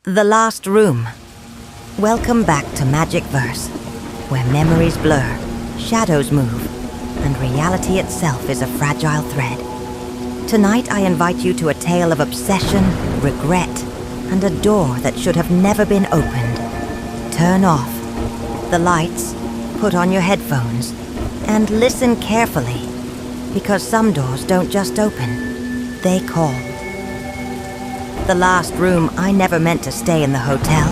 The Last Room. Welcome back to Magic Verse, where memories blur, shadows move, and reality itself is a fragile thread. Tonight I invite you to a tale of obsession, regret, and a door that should have never been opened. Turn off the lights, put on your headphones, and listen carefully, because some doors don't just open, they call. The Last Room, I never meant to stay in the hotel.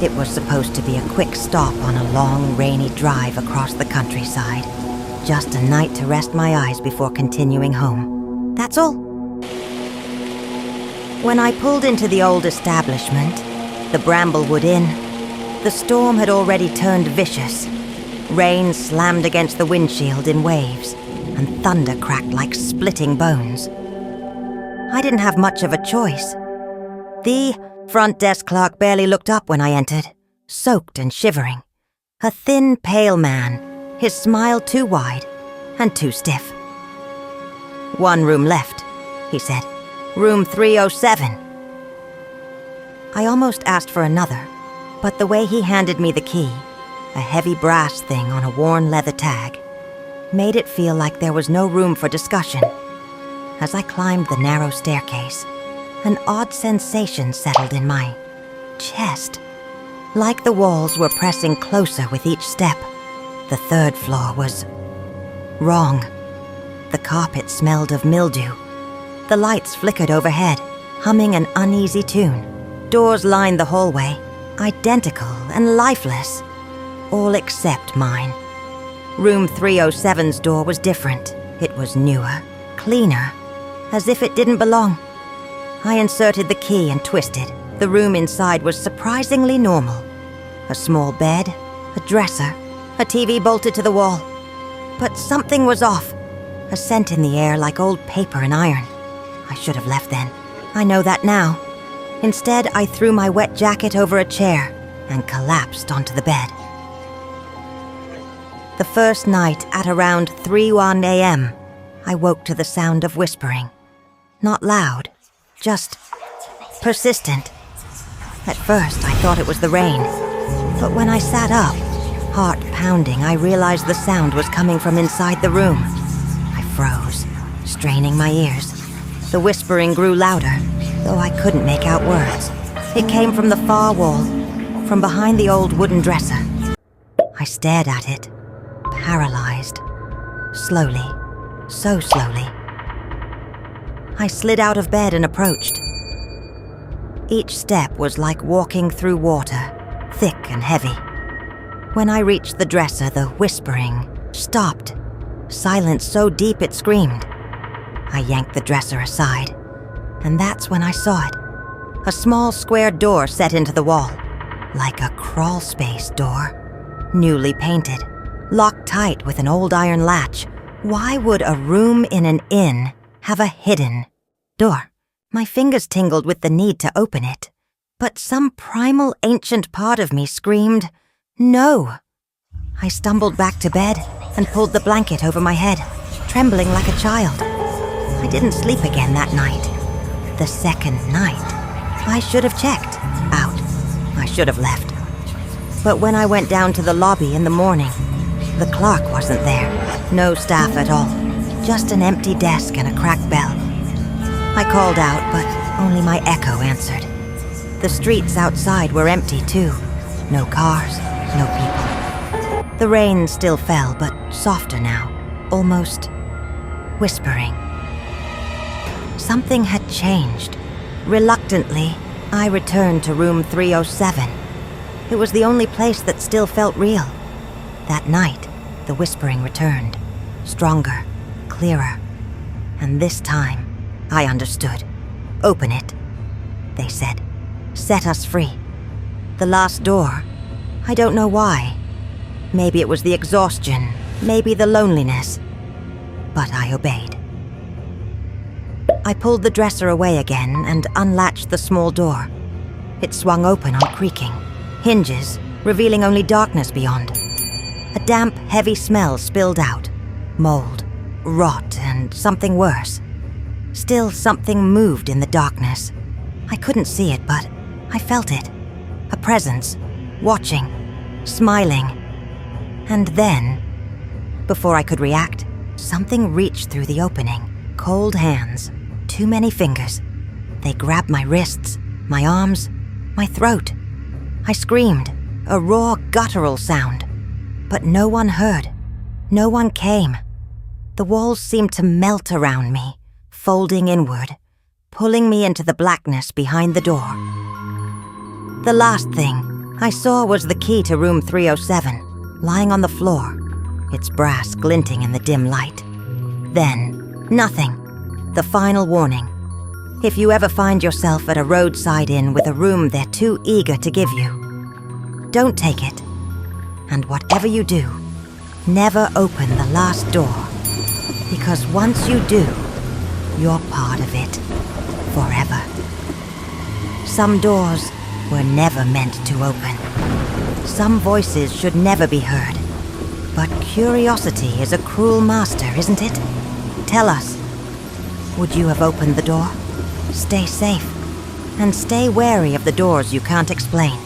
It was supposed to be a quick stop on a long, rainy drive across the countryside. Just a night to rest my eyes before continuing home. That's all. When I pulled into the old establishment, the Bramblewood Inn, the storm had already turned vicious. Rain slammed against the windshield in waves, and thunder cracked like splitting bones. I didn't have much of a choice. The front desk clerk barely looked up when I entered, soaked and shivering. A thin, pale man, his smile too wide and too stiff. "One room left," he said. "Room 307. I almost asked for another, but the way he handed me the key, a heavy brass thing on a worn leather tag, made it feel like there was no room for discussion. As I climbed the narrow staircase, an odd sensation settled in my chest, like the walls were pressing closer with each step. The third floor was wrong. The carpet smelled of mildew. The lights flickered overhead, humming an uneasy tune. Doors lined the hallway, identical and lifeless, all except mine. Room 307's door was different. It was newer, cleaner, as if it didn't belong. I inserted the key and twisted. The room inside was surprisingly normal. A small bed, a dresser, a TV bolted to the wall. But something was off. A scent in the air like old paper and iron. I should have left then. I know that now. Instead, I threw my wet jacket over a chair and collapsed onto the bed. The first night at around 3:01 a.m., I woke to the sound of whispering. Not loud, just persistent. At first, I thought it was the rain, but when I sat up, heart pounding, I realized the sound was coming from inside the room. I froze, straining my ears. The whispering grew louder, though I couldn't make out words. It came from the far wall, from behind the old wooden dresser. I stared at it, paralyzed. Slowly, so slowly. I slid out of bed and approached. Each step was like walking through water, thick and heavy. When I reached the dresser, the whispering stopped, silence so deep it screamed. I yanked the dresser aside, and that's when I saw it. A small square door set into the wall, like a crawl space door, newly painted, locked tight with an old iron latch. Why would a room in an inn have a hidden door? My fingers tingled with the need to open it, but some primal ancient part of me screamed, "No!" I stumbled back to bed and pulled the blanket over my head, trembling like a child. I didn't sleep again that night. The second night, I should have checked out. I should have left. But when I went down to the lobby in the morning, the clerk wasn't there. No staff at all. Just an empty desk and a cracked bell. I called out, but only my echo answered. The streets outside were empty too. No cars, no people. The rain still fell, but softer now, almost whispering. Something had changed. Reluctantly, I returned to room 307. It was the only place that still felt real. That night, the whispering returned, stronger, clearer. And this time, I understood. "Open it," they said. "Set us free." The last door, I don't know why. Maybe it was the exhaustion, maybe the loneliness. But I obeyed. I pulled the dresser away again and unlatched the small door. It swung open on creaking, hinges revealing only darkness beyond. A damp, heavy smell spilled out. Mold, rot, and something worse. Still, something moved in the darkness. I couldn't see it, but I felt it. A presence, watching, smiling. And then, before I could react, something reached through the opening. Cold hands, too many fingers. They grabbed my wrists, my arms, my throat. I screamed, a raw, guttural sound. But no one heard. No one came. The walls seemed to melt around me, folding inward, pulling me into the blackness behind the door. The last thing I saw was the key to room 307, lying on the floor, its brass glinting in the dim light. Then, nothing. The final warning. If you ever find yourself at a roadside inn with a room they're too eager to give you, don't take it. And whatever you do, never open the last door. Because once you do, you're part of it. Forever. Some doors were never meant to open. Some voices should never be heard. But curiosity is a cruel master, isn't it? Tell us, would you have opened the door? Stay safe, and stay wary of the doors you can't explain.